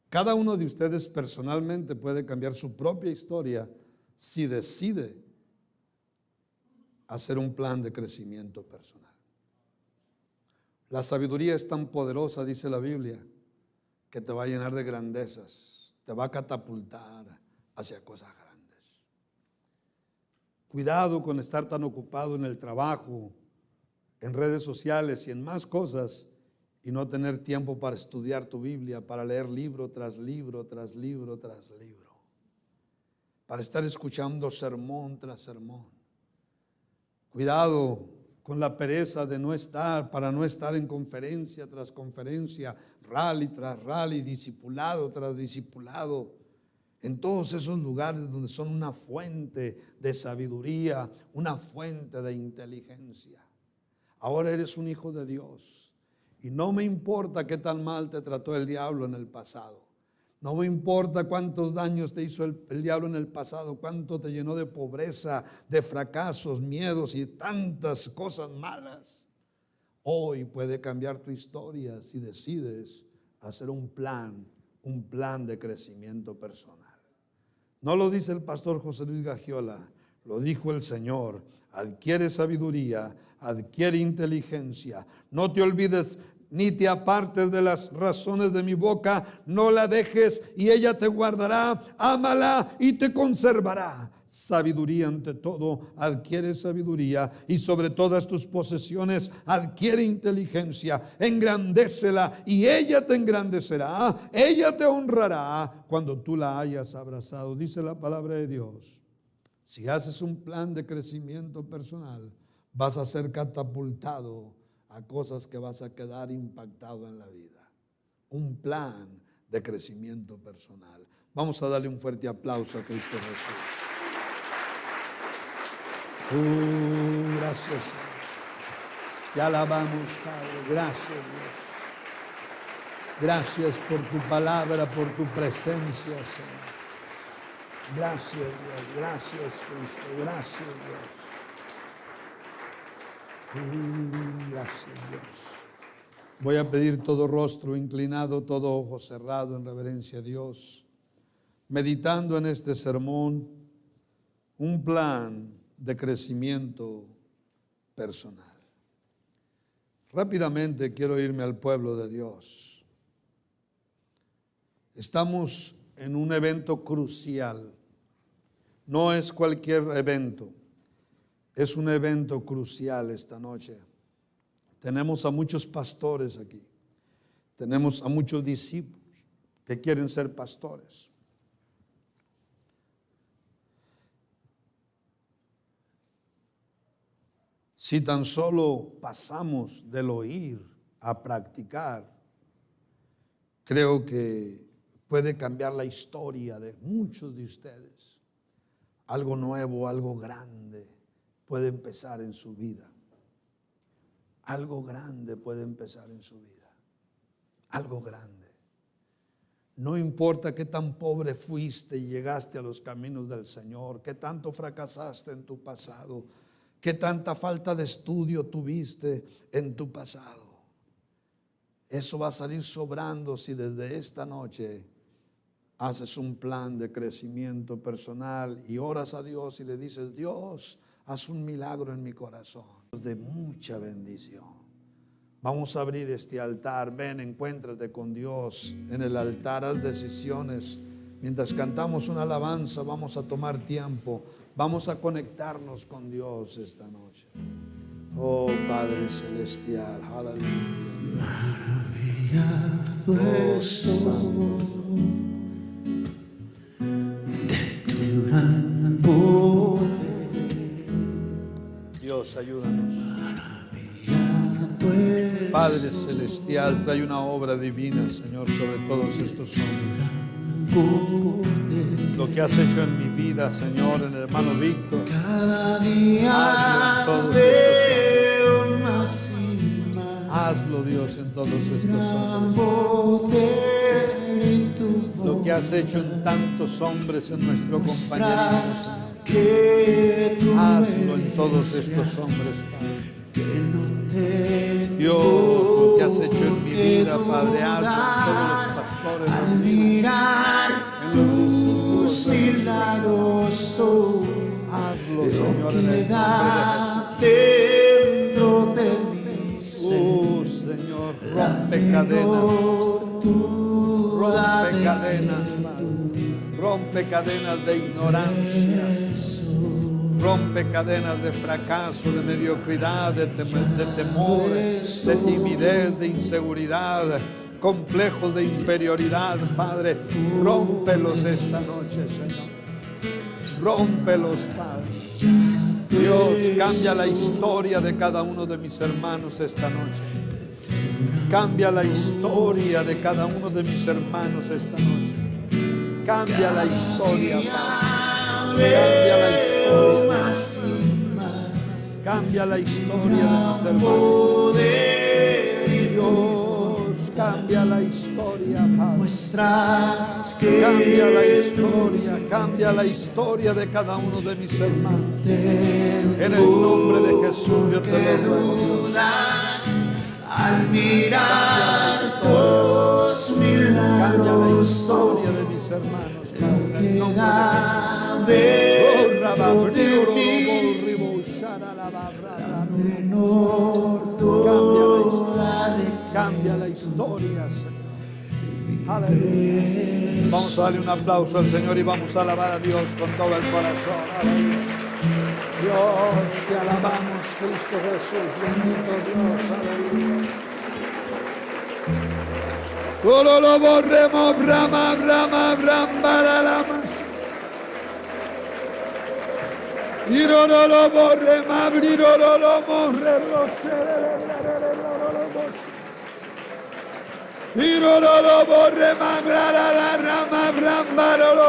Cada uno de ustedes personalmente puede cambiar su propia historia si decide hacer un plan de crecimiento personal. La sabiduría es tan poderosa, dice la Biblia, que te va a llenar de grandezas, te va a catapultar hacia cosas grandes. Cuidado con estar tan ocupado en el trabajo, en redes sociales y en más cosas, y no tener tiempo para estudiar tu Biblia, para leer libro tras libro, tras libro, tras libro, para estar escuchando sermón tras sermón. Cuidado con la pereza de no estar, para no estar en conferencia tras conferencia, rally tras rally, discipulado tras discipulado, en todos esos lugares donde son una fuente de sabiduría, una fuente de inteligencia. Ahora eres un hijo de Dios. Y no me importa qué tan mal te trató el diablo en el pasado. No me importa cuántos daños te hizo el diablo en el pasado, cuánto te llenó de pobreza, de fracasos, miedos y tantas cosas malas. Hoy puede cambiar tu historia si decides hacer un plan de crecimiento personal. No lo dice el pastor José Luis Gagiola, lo dijo el Señor. Adquiere sabiduría, adquiere inteligencia. No te olvides ni te apartes de las razones de mi boca. No la dejes y ella te guardará. Ámala y te conservará. Sabiduría ante todo, adquiere sabiduría, y sobre todas tus posesiones adquiere inteligencia. Engrandécela y ella te engrandecerá. Ella te honrará cuando tú la hayas abrazado. Dice la palabra de Dios. Si haces un plan de crecimiento personal, vas a ser catapultado a cosas que vas a quedar impactado en la vida. Un plan de crecimiento personal. Vamos a darle un fuerte aplauso a Cristo Jesús. Gracias, Señor. Te alabamos, Padre. Gracias, Dios. Gracias por tu palabra, por tu presencia, Señor. Gracias, Dios. Gracias, Cristo. Gracias, Dios. Gracias, Dios. Voy a pedir todo rostro inclinado, todo ojo cerrado en reverencia a Dios, meditando en este sermón, un plan de crecimiento personal. Rápidamente quiero irme al pueblo de Dios. Estamos en un evento crucial. No es cualquier evento, es un evento crucial esta noche. Tenemos a muchos pastores aquí, tenemos a muchos discípulos que quieren ser pastores. Si tan solo pasamos del oír a practicar, creo que puede cambiar la historia de muchos de ustedes. Algo nuevo, algo grande puede empezar en su vida. Algo grande puede empezar en su vida. Algo grande. No importa qué tan pobre fuiste y llegaste a los caminos del Señor, qué tanto fracasaste en tu pasado, qué tanta falta de estudio tuviste en tu pasado. Eso va a salir sobrando si desde esta noche haces un plan de crecimiento personal y oras a Dios y le dices: Dios, haz un milagro en mi corazón. De mucha bendición. Vamos a abrir este altar. Ven, encuéntrate con Dios en el altar. Haz decisiones. Mientras cantamos una alabanza, vamos a tomar tiempo. Vamos a conectarnos con Dios esta noche. Oh Padre Celestial, aleluya. Maravillado estoy de tu gran poder. Dios, ayúdanos. Padre Celestial, trae una obra divina, Señor, sobre todos estos hombres. Lo que has hecho en mi vida, Señor, en el hermano Víctor, Cada día hazlo en todos veo estos más y más hombres. Hazlo, Dios, en todos estos gran hombres. poder en tu voz. Lo que has hecho en tantos hombres en nuestro compañerismo, Que tú hazlo en eres todos estos hombres, Padre. que no tengo Dios, lo que has hecho en mi que vida, Padre, hazlo en todos los dudar pastores, al los mirar en los discípulos, tus milagrosos. hazlo, Señor, en el Queda nombre de dentro de mí, Jesús. Señor, rompe cadenas, rompe cadenas, Padre. Rompe cadenas de ignorancia, rompe cadenas de fracaso, de mediocridad, de temor, de timidez, de inseguridad, complejos de inferioridad, Padre. Rómpelos esta noche, Señor. Rómpelos, Padre. Dios, cambia la historia de cada uno de mis hermanos esta noche. Cambia la historia de cada uno de mis hermanos esta noche. Cambia la historia, Padre. Cambia la historia. Cambia la historia de mis hermanos. Dios, cambia la historia, Padre. muestras Cambia la historia de cada uno de mis hermanos. que En el nombre de Jesús yo te lo ruego, Dios. al mirar tus Cambia la milagros historia de mis hermanos, Padre. En el nombre de queda Jesús. dentro de mí menor toda de Cambia la historia, Señor. Aleluya. Vamos a darle un aplauso al Señor y vamos a alabar a Dios con todo el corazón. Aleluya. Dios, te alabamos, Cristo Jesús, bendito Dios, aleluya. Solo lo borremos, brama, brama, brambara, lamas. Y no lo borremos, abrir, no lo borremos, y no lo borremos, la rama, brambara, lo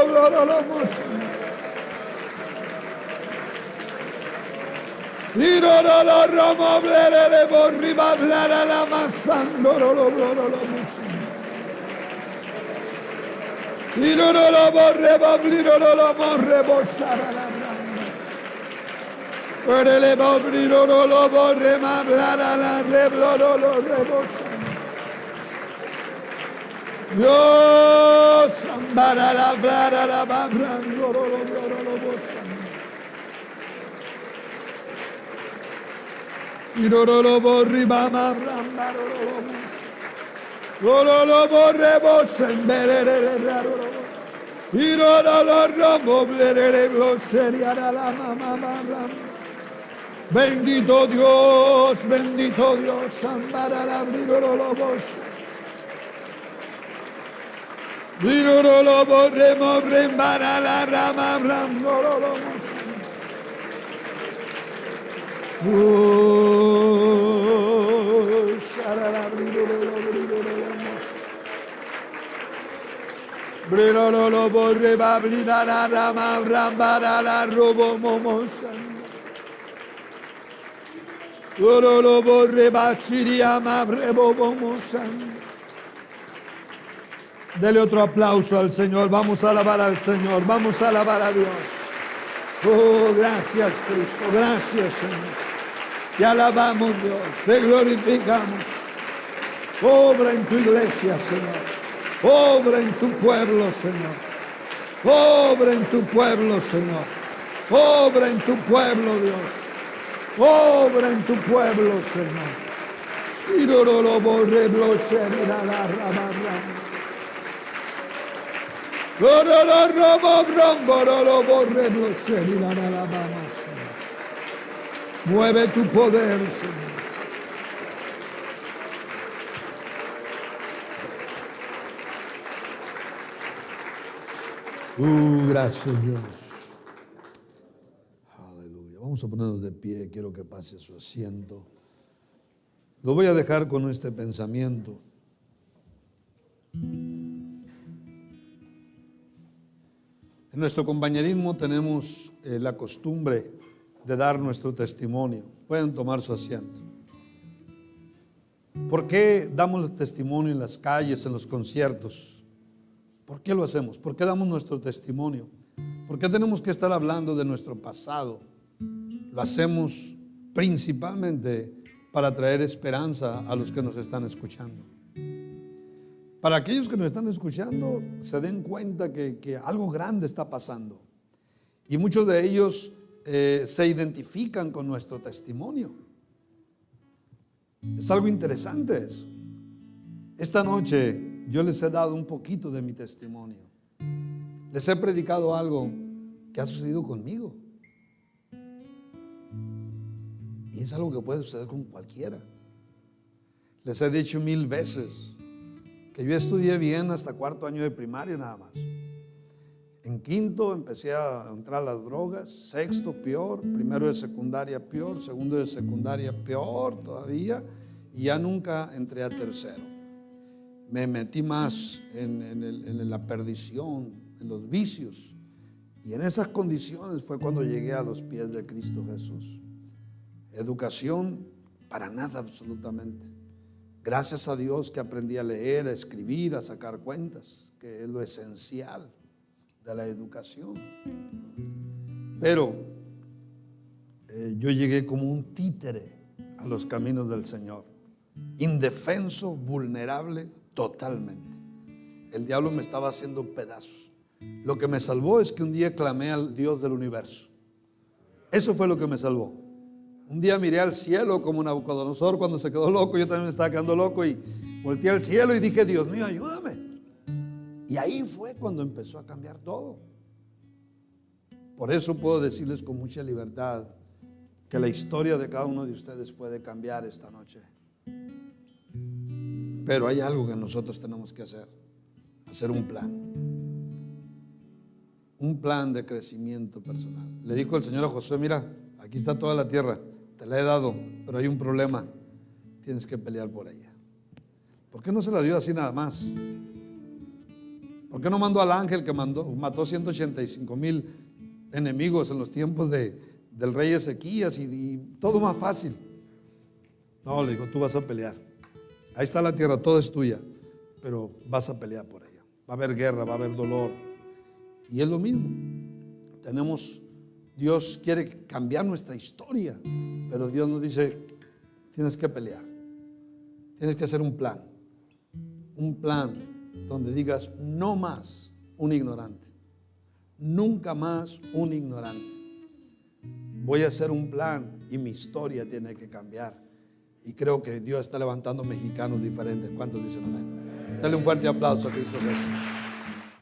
y no lo romo, le borriba, la masando, lo y no lo borremos, no lo borremos, pero le borrimo, no lo borremos, la reblo, no lo rebosa. Dios, ambara la blara, la babrando, lo bosa. Y no lo borriba, ma bramba, no lo borremos, en verere, y no lo rombo, verere, lo sería la mamá. Bendito Dios, ambara la briro lo bosa. Briro lo borremos, brembara la rama, brando lo bosa. Sharara briro lo bosa. Briro lo borre, bablina la rama, brambara la robo momosa. Lo borre basiria mabrebo bomosan. Dele otro aplauso al Señor. Vamos a alabar al Señor. Vamos a alabar a Dios. Oh, gracias Cristo. Gracias Señor. Te alabamos Dios. Te glorificamos. Obra en tu iglesia, Señor. Obra en tu pueblo, Señor. Obra en tu pueblo, Señor. Obra en tu pueblo, Dios. Obra en tu pueblo, Señor. Si no lo borre, bloserá la rama. No lo robo, rombo, no lo borre, bloserá la rama. Mueve tu poder, Señor. Gracias, Dios. Vamos a ponernos de pie, quiero que pase su asiento. Lo voy a dejar con este pensamiento. En nuestro compañerismo tenemos la costumbre de dar nuestro testimonio. Pueden tomar su asiento. ¿Por qué damos el testimonio en las calles, en los conciertos? ¿Por qué lo hacemos? ¿Por qué damos nuestro testimonio? ¿Por qué tenemos que estar hablando de nuestro pasado? Lo hacemos principalmente para traer esperanza a los que nos están escuchando. Para aquellos que nos están escuchando se den cuenta que algo grande está pasando. Y muchos de ellos se identifican con nuestro testimonio. Es algo interesante eso. Esta noche yo les he dado un poquito de mi testimonio. Les he predicado algo que ha sucedido conmigo. Y es algo que puede suceder con cualquiera. Les he dicho 1000 veces que yo estudié bien hasta 4º año de primaria nada más. En 5º empecé a entrar a las drogas, 6º peor, 1º de secundaria peor, 2º de secundaria peor todavía, y ya nunca entré a 3º. Me metí más en la perdición, en los vicios, y en esas condiciones fue cuando llegué a los pies de Cristo Jesús. Educación, para nada absolutamente. Gracias a Dios que aprendí a leer, a escribir, a sacar cuentas, que es lo esencial de la educación. Pero yo llegué como un títere a los caminos del Señor, indefenso, vulnerable totalmente. El diablo me estaba haciendo pedazos. Lo que me salvó es que un día clamé al Dios del universo. Eso fue lo que me salvó. Un día miré al cielo como Nabucodonosor cuando se quedó loco. Yo también me estaba quedando loco y volteé al cielo y dije: Dios mío, ayúdame. Y ahí fue cuando empezó a cambiar todo. Por eso puedo decirles con mucha libertad que la historia de cada uno de ustedes puede cambiar esta noche. Pero hay algo que nosotros tenemos que hacer: hacer un plan. Un plan de crecimiento personal. Le dijo el Señor a Josué: mira, aquí está toda la tierra, te la he dado, pero hay un problema, tienes que pelear por ella. ¿Por qué no se la dio así nada más? ¿Por qué no mandó al ángel que mató 185,000 enemigos en los tiempos del rey Ezequías y todo más fácil? No, le dijo: tú vas a pelear. Ahí está la tierra, todo es tuya, pero vas a pelear por ella. Va a haber guerra, va a haber dolor. Y es lo mismo. Dios quiere cambiar nuestra historia, pero Dios nos dice: tienes que pelear, tienes que hacer un plan donde digas: no más un ignorante, nunca más un ignorante. Voy a hacer un plan y mi historia tiene que cambiar. Y creo que Dios está levantando mexicanos diferentes. ¿Cuántos dicen amén? Dale un fuerte aplauso a Cristo Jesús.